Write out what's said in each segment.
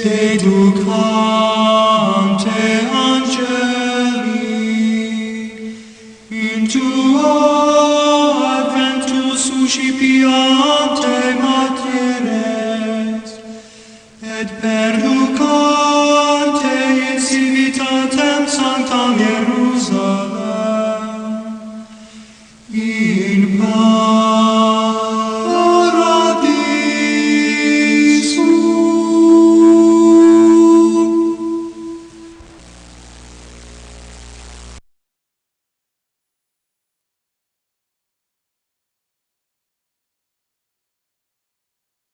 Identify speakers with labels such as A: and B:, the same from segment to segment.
A: Educante angeli, in tuo adventus uscipiante materes, et perducante in civitatem sanctam Jerusalem, in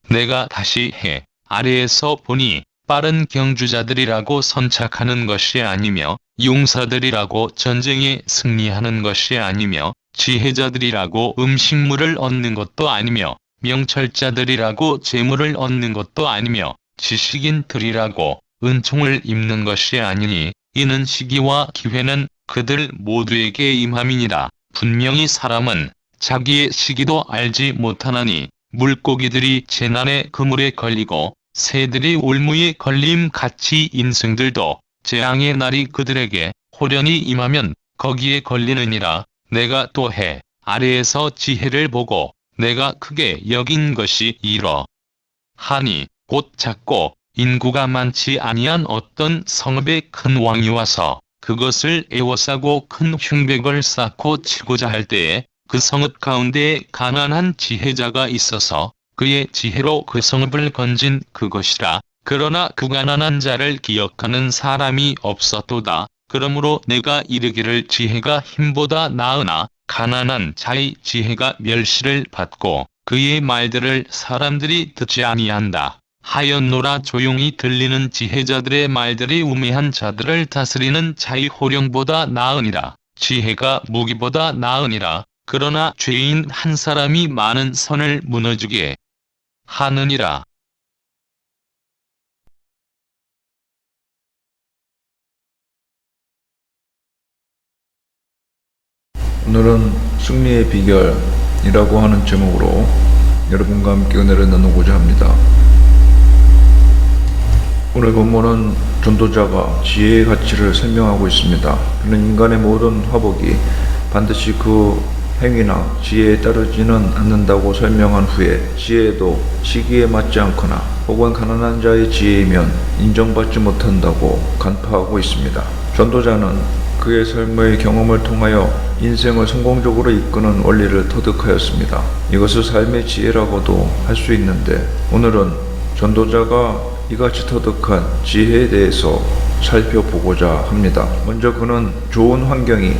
B: 내가 다시 해 아래에서 보니 빠른 경주자들이라고 선착하는 것이 아니며 용사들이라고 전쟁에 승리하는 것이 아니며 지혜자들이라고 음식물을 얻는 것도 아니며 명철자들이라고 재물을 얻는 것도 아니며 지식인들이라고 은총을 입는 것이 아니니 이는 시기와 기회는 그들 모두에게 임함이니라. 분명히 사람은 자기의 시기도 알지 못하나니 물고기들이 재난의 그물에 걸리고 새들이 올무에 걸림 같이 인생들도 재앙의 날이 그들에게 호련히 임하면 거기에 걸리느니라. 내가 또 해 아래에서 지혜를 보고 내가 크게 여긴 것이 이러하니 곧 작고 인구가 많지 아니한 어떤 성읍에 큰 왕이 와서 그것을 에워싸고 큰 흉백을 쌓고 치고자 할 때에 그 성읍 가운데에 가난한 지혜자가 있어서 그의 지혜로 그 성읍을 건진 그것이라. 그러나 그 가난한 자를 기억하는 사람이 없었도다. 그러므로 내가 이르기를 지혜가 힘보다 나으나 가난한 자의 지혜가 멸시를 받고 그의 말들을 사람들이 듣지 아니한다 하였노라. 조용히 들리는 지혜자들의 말들이 우매한 자들을 다스리는 자의 호령보다 나으니라. 지혜가 무기보다 나으니라. 그러나 죄인 한 사람이 많은 선을 무너지게 하느니라.
C: 오늘은 승리의 비결이라고 하는 제목으로 여러분과 함께 은혜를 나누고자 합니다. 오늘 본문은 전도자가 지혜의 가치를 설명하고 있습니다. 그는 인간의 모든 화복이 반드시 그 행위나 지혜에 따르지는 않는다고 설명한 후에 지혜도 시기에 맞지 않거나 혹은 가난한 자의 지혜이면 인정받지 못한다고 간파하고 있습니다. 전도자는 그의 삶의 경험을 통하여 인생을 성공적으로 이끄는 원리를 터득하였습니다. 이것을 삶의 지혜라고도 할 수 있는데 오늘은 전도자가 이같이 터득한 지혜에 대해서 살펴보고자 합니다. 먼저 그는 좋은 환경이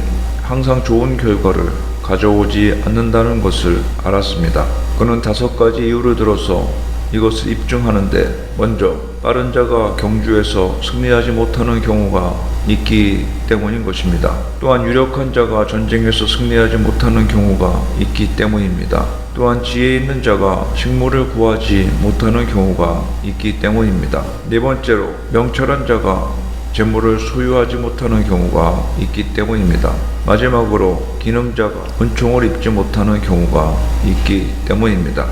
C: 항상 좋은 결과를 가져오지 않는다는 것을 알았습니다. 그는 5가지 이유를 들어서 이것을 입증하는데, 먼저 빠른 자가 경주에서 승리하지 못하는 경우가 있기 때문인 것입니다. 또한 유력한 자가 전쟁에서 승리하지 못하는 경우가 있기 때문입니다. 또한 지혜 있는 자가 식물을 구하지 못하는 경우가 있기 때문입니다. 네 번째로 명철한 자가 재물을 소유하지 못하는 경우가 있기 때문입니다. 마지막으로 기능자가 은총을 입지 못하는 경우가 있기 때문입니다.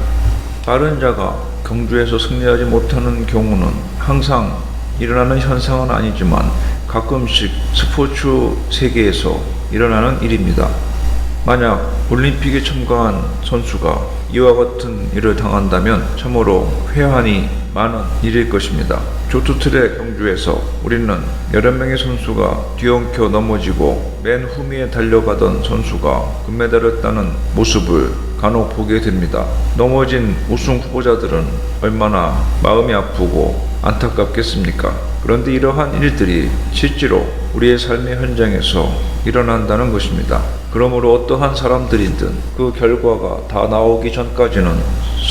C: 빠른 자가 경주에서 승리하지 못하는 경우는 항상 일어나는 현상은 아니지만 가끔씩 스포츠 세계에서 일어나는 일입니다. 만약 올림픽에 참가한 선수가 이와 같은 일을 당한다면 참으로 회한이 많은 일일 것입니다. 쇼트트랙 경주에서 우리는 여러 명의 선수가 뒤엉켜 넘어지고 맨 후미에 달려가던 선수가 금메달을 따는 모습을 간혹 보게 됩니다. 넘어진 우승 후보자들은 얼마나 마음이 아프고 안타깝겠습니까? 그런데 이러한 일들이 실제로 우리의 삶의 현장에서 일어난다는 것입니다. 그러므로 어떠한 사람들이든 그 결과가 다 나오기 전까지는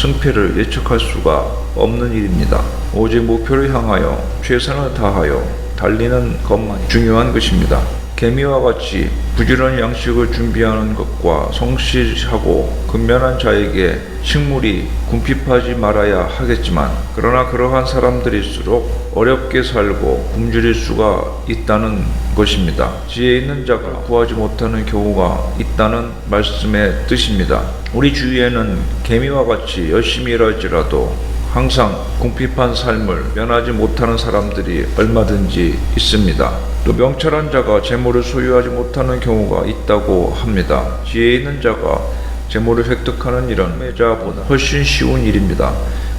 C: 승패를 예측할 수가 없는 일입니다. 오직 목표를 향하여 최선을 다하여 달리는 것만이 중요한 것입니다. 개미와 같이 부지런히 양식을 준비하는 것과 성실하고 근면한 자에게 식물이 궁핍하지 말아야 하겠지만, 그러나 그러한 사람들일수록 어렵게 살고 굶주릴 수가 있다는 것입니다. 지혜 있는 자가 구하지 못하는 경우가 있다는 말씀의 뜻입니다. 우리 주위에는 개미와 같이 열심히 일할지라도 항상 궁핍한 삶을 면하지 못하는 사람들이 얼마든지 있습니다. 또 명철한 자가 재물을 소유하지 못하는 경우가 있다고 합니다. 지혜 있는 자가 재물을 획득하는 일은 매자보다 훨씬 쉬운 일입니다.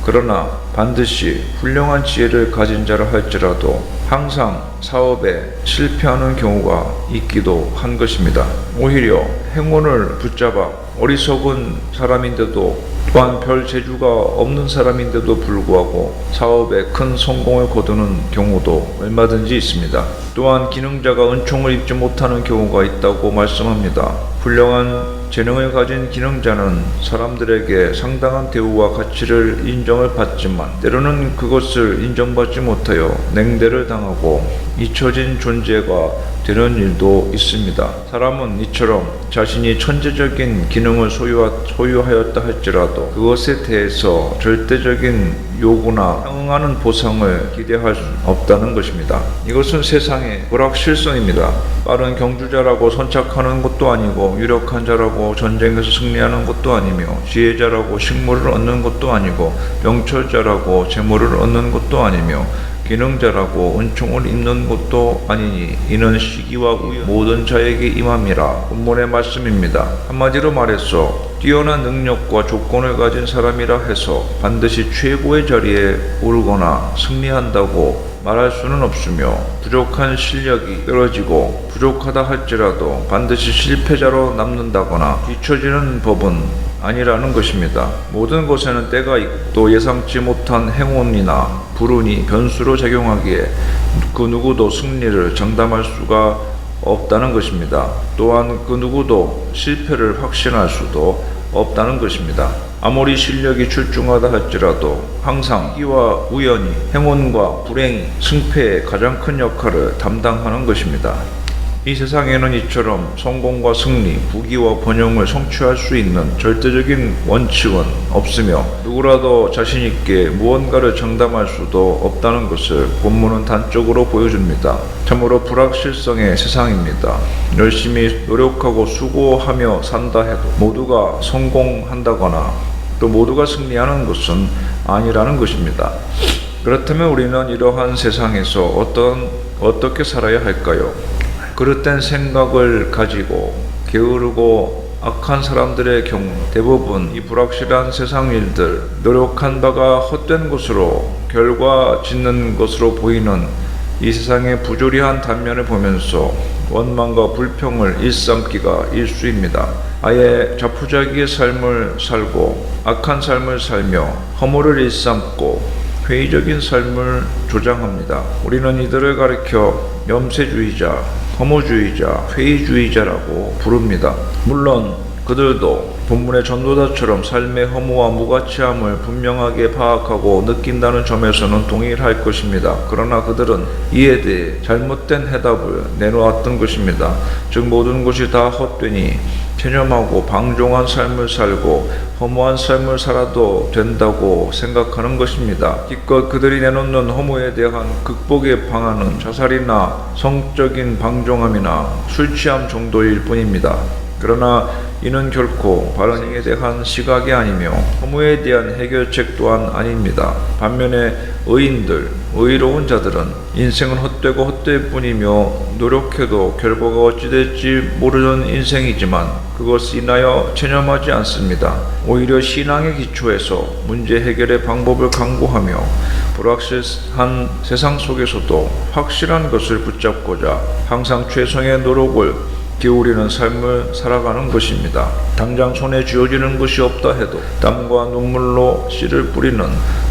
C: 그러나 반드시 훌륭한 지혜를 가진 자라 할지라도 항상 사업에 실패하는 경우가 있기도 한 것입니다. 오히려 행운을 붙잡아 어리석은 사람인데도 또한 별 재주가 없는 사람인데도 불구하고 사업에 큰 성공을 거두는 경우도 얼마든지 있습니다. 또한 기능자가 은총을 입지 못하는 경우가 있다고 말씀합니다. 훌륭한 재능을 가진 기능자는 사람들에게 상당한 대우와 가치를 인정을 받지만 때로는 그것을 인정받지 못하여 냉대를 당하고 잊혀진 존재가 되는 일도 있습니다. 사람은 이처럼 자신이 천재적인 기능을 소유하였다 할지라도 그것에 대해서 절대적인 요구나 상응하는 보상을 기대할 수 없다는 것입니다. 이것은 세상의 불확실성입니다. 빠른 경주자라고 선착하는 것도 아니고 유력한 자라고 전쟁에서 승리하는 것도 아니며 지혜자라고 식물을 얻는 것도 아니고 명철자라고 재물을 얻는 것도 아니며 기능자라고 은총을 입는 것도 아니니 이는 시기와 우연 모든 자에게 임함이라. 본문의 말씀입니다. 한마디로 말해서 뛰어난 능력과 조건을 가진 사람이라 해서 반드시 최고의 자리에 오르거나 승리한다고 말할 수는 없으며 부족한 실력이 떨어지고 부족하다 할지라도 반드시 실패자로 남는다거나 뒤처지는 법은 아니라는 것입니다. 모든 것에는 때가 있고 또 예상치 못한 행운이나 불운이 변수로 작용하기에 그 누구도 승리를 장담할 수가 없다는 것입니다. 또한 그 누구도 실패를 확신할 수도 없다는 것입니다. 아무리 실력이 출중하다 할지라도 항상 시기와 우연이 행운과 불행이 승패의 가장 큰 역할을 담당하는 것입니다. 이 세상에는 이처럼 성공과 승리, 부귀와 번영을 성취할 수 있는 절대적인 원칙은 없으며 누구라도 자신 있게 무언가를 장담할 수도 없다는 것을 본문은 단적으로 보여줍니다. 참으로 불확실성의 세상입니다. 열심히 노력하고 수고하며 산다 해도 모두가 성공한다거나 또 모두가 승리하는 것은 아니라는 것입니다. 그렇다면 우리는 이러한 세상에서 어떻게 살아야 할까요? 그릇된 생각을 가지고 게으르고 악한 사람들의 경우 대부분 이 불확실한 세상 일들, 노력한 바가 헛된 것으로 결과 짓는 것으로 보이는 이 세상의 부조리한 단면을 보면서 원망과 불평을 일삼기가 일쑤입니다. 아예 자포자기의 삶을 살고 악한 삶을 살며 허물을 일삼고 회의적인 삶을 조장합니다. 우리는 이들을 가리켜 염세주의자, 허무주의자, 회의주의자라고 부릅니다. 물론 그들도 본문의 전도자처럼 삶의 허무와 무가치함을 분명하게 파악하고 느낀다는 점에서는 동일할 것입니다. 그러나 그들은 이에 대해 잘못된 해답을 내놓았던 것입니다. 즉 모든 것이 다 헛되니 체념하고 방종한 삶을 살고 허무한 삶을 살아도 된다고 생각하는 것입니다. 기껏 그들이 내놓는 허무에 대한 극복의 방안은 자살이나 성적인 방종함이나 술 취함 정도일 뿐입니다. 그러나 이는 결코 바른 행에 대한 시각이 아니며 허무에 대한 해결책 또한 아닙니다. 반면에 의인들, 의로운 자들은 인생은 헛되고 헛될 뿐이며 노력해도 결과가 어찌 될지 모르는 인생이지만 그것을 인하여 체념하지 않습니다. 오히려 신앙의 기초에서 문제 해결의 방법을 강구하며 불확실한 세상 속에서도 확실한 것을 붙잡고자 항상 최선의 노력을 기울이는 삶을 살아가는 것입니다. 당장 손에 쥐어지는 것이 없다 해도 땀과 눈물로 씨를 뿌리는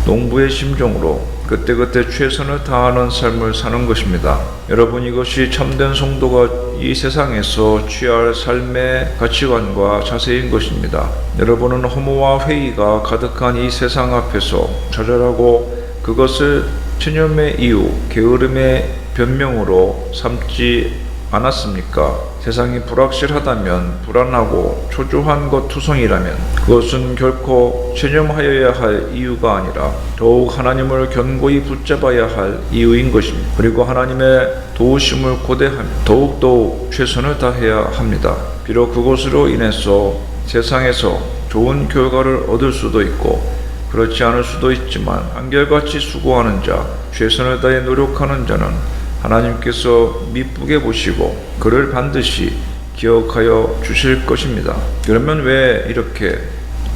C: 농부의 심정으로 그때그때 최선을 다하는 삶을 사는 것입니다. 여러분, 이것이 참된 성도가 이 세상에서 취할 삶의 가치관과 자세인 것입니다. 여러분은 허무와 회의가 가득한 이 세상 앞에서 좌절하고 그것을 체념의 이유, 게으름의 변명으로 삼지 않았습니까? 세상이 불확실하다면, 불안하고 초조한 것 투성이라면 그것은 결코 체념하여야 할 이유가 아니라 더욱 하나님을 견고히 붙잡아야 할 이유인 것입니다. 그리고 하나님의 도우심을 고대하며 더욱더욱 최선을 다해야 합니다. 비록 그것으로 인해서 세상에서 좋은 결과를 얻을 수도 있고 그렇지 않을 수도 있지만 한결같이 수고하는 자, 최선을 다해 노력하는 자는 하나님께서 미쁘게 보시고 그를 반드시 기억하여 주실 것입니다. 그러면 왜 이렇게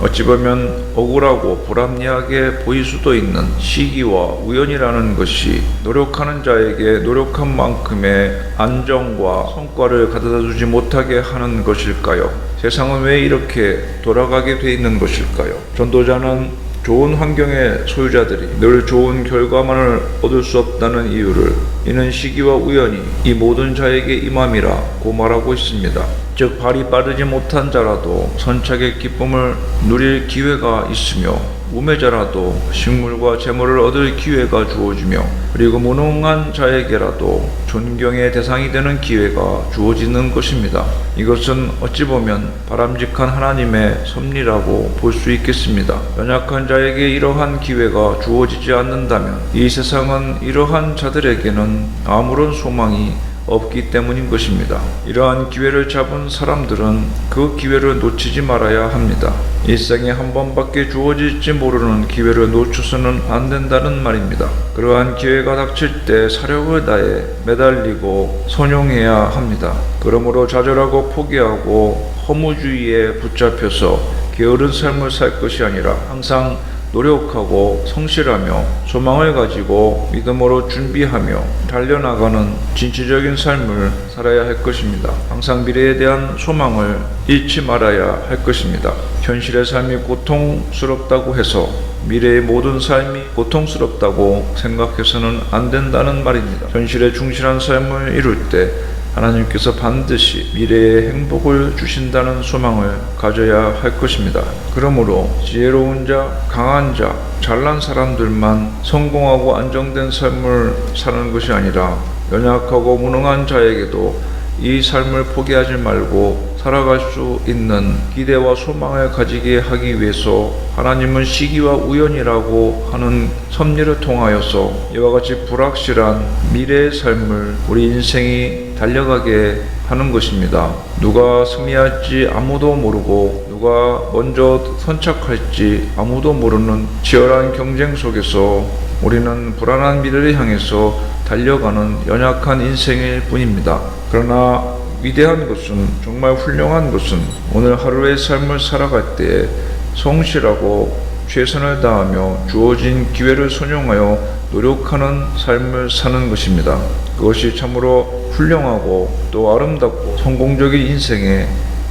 C: 어찌 보면 억울하고 불합리하게 보일 수도 있는 시기와 우연이라는 것이 노력하는 자에게 노력한 만큼의 안정과 성과를 가져다 주지 못하게 하는 것일까요? 세상은 왜 이렇게 돌아가게 돼 있는 것일까요? 전도자는 좋은 환경의 소유자들이 늘 좋은 결과만을 얻을 수 없다는 이유를 이는 시기와 우연이 이 모든 자에게 임함이라고 말하고 있습니다. 즉 발이 빠르지 못한 자라도 선착의 기쁨을 누릴 기회가 있으며 우매자라도 식물과 재물을 얻을 기회가 주어지며 그리고 무능한 자에게라도 존경의 대상이 되는 기회가 주어지는 것입니다. 이것은 어찌 보면 바람직한 하나님의 섭리라고 볼 수 있겠습니다. 연약한 자에게 이러한 기회가 주어지지 않는다면 이 세상은 이러한 자들에게는 아무런 소망이 없기 때문인 것입니다. 이러한 기회를 잡은 사람들은 그 기회를 놓치지 말아야 합니다. 일생에 한 번밖에 주어질지 모르는 기회를 놓쳐서는 안 된다는 말입니다. 그러한 기회가 닥칠 때 사력을 다해 매달리고 선용해야 합니다. 그러므로 좌절하고 포기하고 허무주의에 붙잡혀서 게으른 삶을 살 것이 아니라 항상 노력하고 성실하며 소망을 가지고 믿음으로 준비하며 달려나가는 진취적인 삶을 살아야 할 것입니다. 항상 미래에 대한 소망을 잃지 말아야 할 것입니다. 현실의 삶이 고통스럽다고 해서 미래의 모든 삶이 고통스럽다고 생각해서는 안 된다는 말입니다. 현실에 충실한 삶을 이룰 때 하나님께서 반드시 미래의 행복을 주신다는 소망을 가져야 할 것입니다. 그러므로 지혜로운 자, 강한 자, 잘난 사람들만 성공하고 안정된 삶을 사는 것이 아니라 연약하고 무능한 자에게도 이 삶을 포기하지 말고 살아갈 수 있는 기대와 소망을 가지게 하기 위해서 하나님은 시기와 우연이라고 하는 섭리를 통하여서 이와 같이 불확실한 미래의 삶을 우리 인생이 달려가게 하는 것입니다. 누가 승리할지 아무도 모르고 누가 먼저 선착할지 아무도 모르는 치열한 경쟁 속에서 우리는 불안한 미래를 향해서 달려가는 연약한 인생일 뿐입니다. 그러나 위대한 것은, 정말 훌륭한 것은 오늘 하루의 삶을 살아갈 때 성실하고 최선을 다하며 주어진 기회를 선용하여 노력하는 삶을 사는 것입니다. 그것이 참으로 훌륭하고 또 아름답고 성공적인 인생의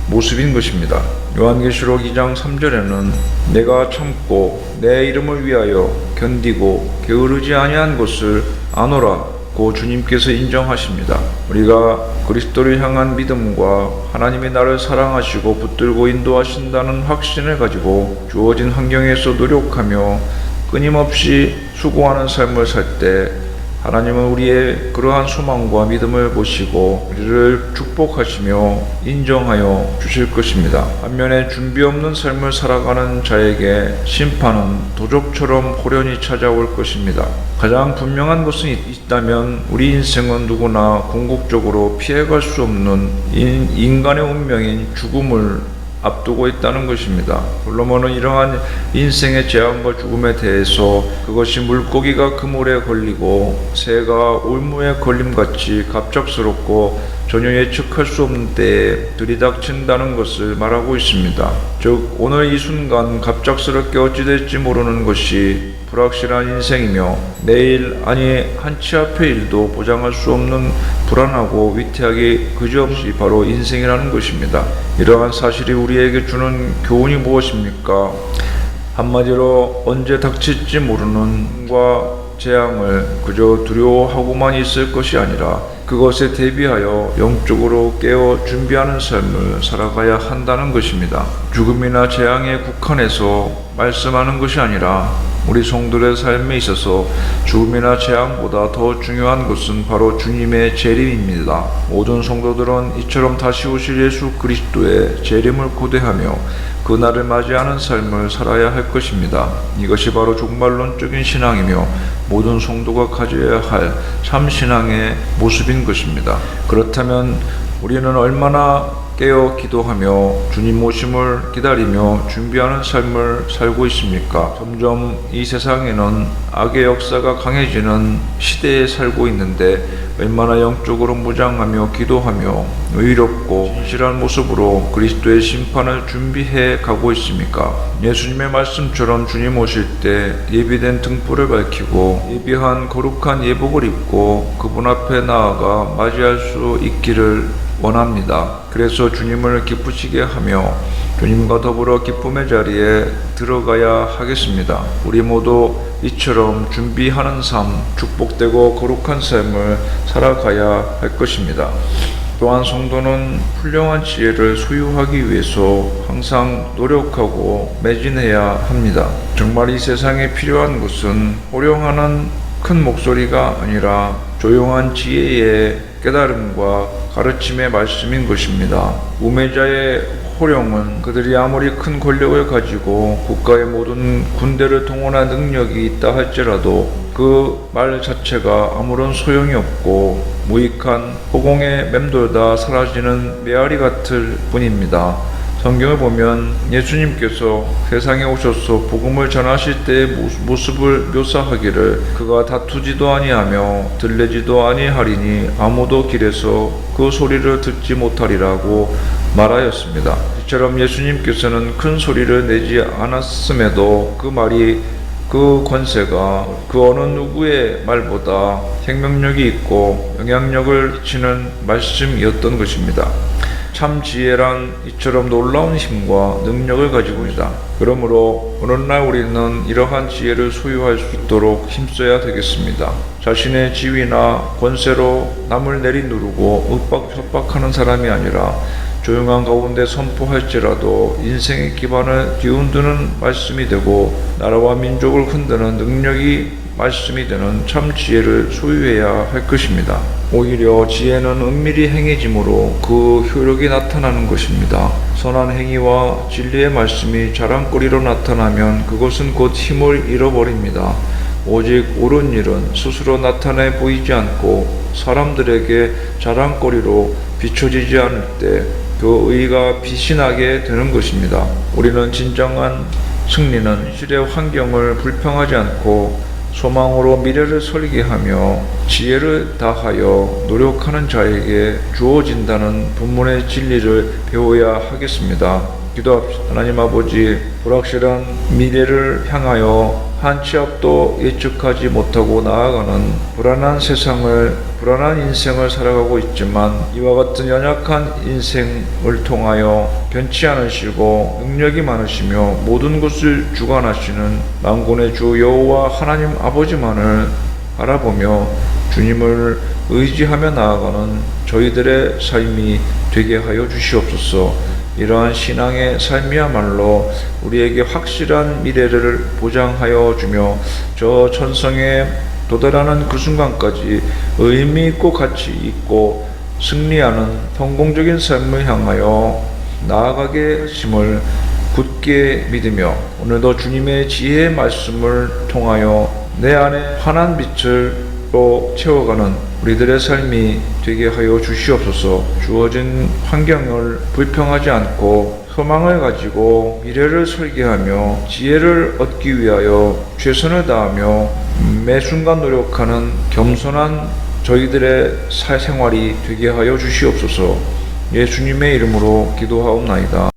C: 모습인 것입니다. 요한계시록 2장 3절에는 내가 참고 내 이름을 위하여 견디고 게으르지 아니한 것을 아노라 고 주님께서 인정하십니다. 우리가 그리스도를 향한 믿음과 하나님이 나를 사랑하시고 붙들고 인도하신다는 확신을 가지고 주어진 환경에서 노력하며 끊임없이 수고하는 삶을 살 때 하나님은 우리의 그러한 소망과 믿음을 보시고 우리를 축복하시며 인정하여 주실 것입니다. 반면에 준비 없는 삶을 살아가는 자에게 심판은 도적처럼 호련히 찾아올 것입니다. 가장 분명한 것은 있다면 우리 인생은 누구나 궁극적으로 피해갈 수 없는 인간의 운명인 죽음을 앞두고 있다는 것입니다. 솔로몬은 이러한 인생의 재앙과 죽음에 대해서 그것이 물고기가 그물에 걸리고 새가 올무에 걸림같이 갑작스럽고 전혀 예측할 수 없는 때에 들이닥친다는 것을 말하고 있습니다. 즉 오늘 이 순간 갑작스럽게 어찌 될지 모르는 것이 불확실한 인생이며 내일 아니 한치 앞의 일도 보장할 수 없는 불안하고 위태하기 그지없이 바로 인생이라는 것입니다. 이러한 사실이 우리에게 주는 교훈이 무엇입니까? 한마디로 언제 닥칠지 모르는 과 재앙을 그저 두려워하고만 있을 것이 아니라 그것에 대비하여 영적으로 깨어 준비하는 삶을 살아가야 한다는 것입니다. 죽음이나 재앙에 국한해서 말씀하는 것이 아니라 우리 성도의 삶에 있어서 죽음이나 재앙보다 더 중요한 것은 바로 주님의 재림입니다. 모든 성도들은 이처럼 다시 오실 예수 그리스도의 재림을 고대하며 그날을 맞이하는 삶을 살아야 할 것입니다. 이것이 바로 종말론적인 신앙이며 모든 성도가 가져야 할 참신앙의 모습인 것입니다. 그렇다면 우리는 얼마나 깨어 기도하며 주님 오심을 기다리며 준비하는 삶을 살고 있습니까? 점점 이 세상에는 악의 역사가 강해지는 시대에 살고 있는데 얼마나 영적으로 무장하며 기도하며 의롭고 진실한 모습으로 그리스도의 심판을 준비해 가고 있습니까? 예수님의 말씀처럼 주님 오실 때 예비된 등불을 밝히고 예비한 거룩한 예복을 입고 그분 앞에 나아가 맞이할 수 있기를 원합니다. 그래서 주님을 기쁘시게 하며 주님과 더불어 기쁨의 자리에 들어가야 하겠습니다. 우리 모두 이처럼 준비하는 삶, 축복되고 거룩한 삶을 살아가야 할 것입니다. 또한 성도는 훌륭한 지혜를 소유하기 위해서 항상 노력하고 매진해야 합니다. 정말 이 세상에 필요한 것은 호령하는 큰 목소리가 아니라 조용한 지혜의 깨달음과 가르침의 말씀인 것입니다. 우매자의 호령은 그들이 아무리 큰 권력을 가지고 국가의 모든 군대를 동원할 능력이 있다 할지라도 그 말 자체가 아무런 소용이 없고 무익한 허공에 맴돌다 사라지는 메아리 같을 뿐입니다. 성경을 보면 예수님께서 세상에 오셔서 복음을 전하실 때의 모습을 묘사하기를 그가 다투지도 아니하며 들레지도 아니하리니 아무도 길에서 그 소리를 듣지 못하리라고 말하였습니다. 이처럼 예수님께서는 큰 소리를 내지 않았음에도 그 말이 그 권세가 그 어느 누구의 말보다 생명력이 있고 영향력을 미치는 말씀이었던 것입니다. 참 지혜란 이처럼 놀라운 힘과 능력을 가지고 있다. 그러므로 오늘날 우리는 이러한 지혜를 소유할 수 있도록 힘써야 되겠습니다. 자신의 지위나 권세로 남을 내리누르고 협박하는 사람이 아니라 조용한 가운데 선포할지라도 인생의 기반을 뒤흔드는 말씀이 되고 나라와 민족을 흔드는 능력이 말씀이 되는 참 지혜를 소유해야 할 것입니다. 오히려 지혜는 은밀히 행해짐으로 그 효력이 나타나는 것입니다. 선한 행위와 진리의 말씀이 자랑거리로 나타나면 그것은 곧 힘을 잃어버립니다. 오직 옳은 일은 스스로 나타내 보이지 않고 사람들에게 자랑거리로 비춰지지 않을 때 그 의가 빛이 나게 되는 것입니다. 우리는 진정한 승리는 실의 환경을 불평하지 않고 소망으로 미래를 설계하며 지혜를 다하여 노력하는 자에게 주어진다는 본문의 진리를 배워야 하겠습니다. 기도합시다. 하나님 아버지, 불확실한 미래를 향하여 한 치 앞도 예측하지 못하고 나아가는 불안한 세상을, 불안한 인생을 살아가고 있지만 이와 같은 연약한 인생을 통하여 변치 않으시고 능력이 많으시며 모든 것을 주관하시는 만군의 주 여호와 하나님 아버지만을 바라보며 주님을 의지하며 나아가는 저희들의 삶이 되게 하여 주시옵소서. 이러한 신앙의 삶이야말로 우리에게 확실한 미래를 보장하여 주며 저 천성에 도달하는 그 순간까지 의미 있고 가치 있고 승리하는 성공적인 삶을 향하여 나아가게 하심을 굳게 믿으며 오늘도 주님의 지혜의 말씀을 통하여 내 안에 환한 빛으로 채워가는 우리들의 삶이 되게 하여 주시옵소서. 주어진 환경을 불평하지 않고 소망을 가지고 미래를 설계하며 지혜를 얻기 위하여 최선을 다하며 매 순간 노력하는 겸손한 저희들의 생활이 되게 하여 주시옵소서. 예수님의 이름으로 기도하옵나이다.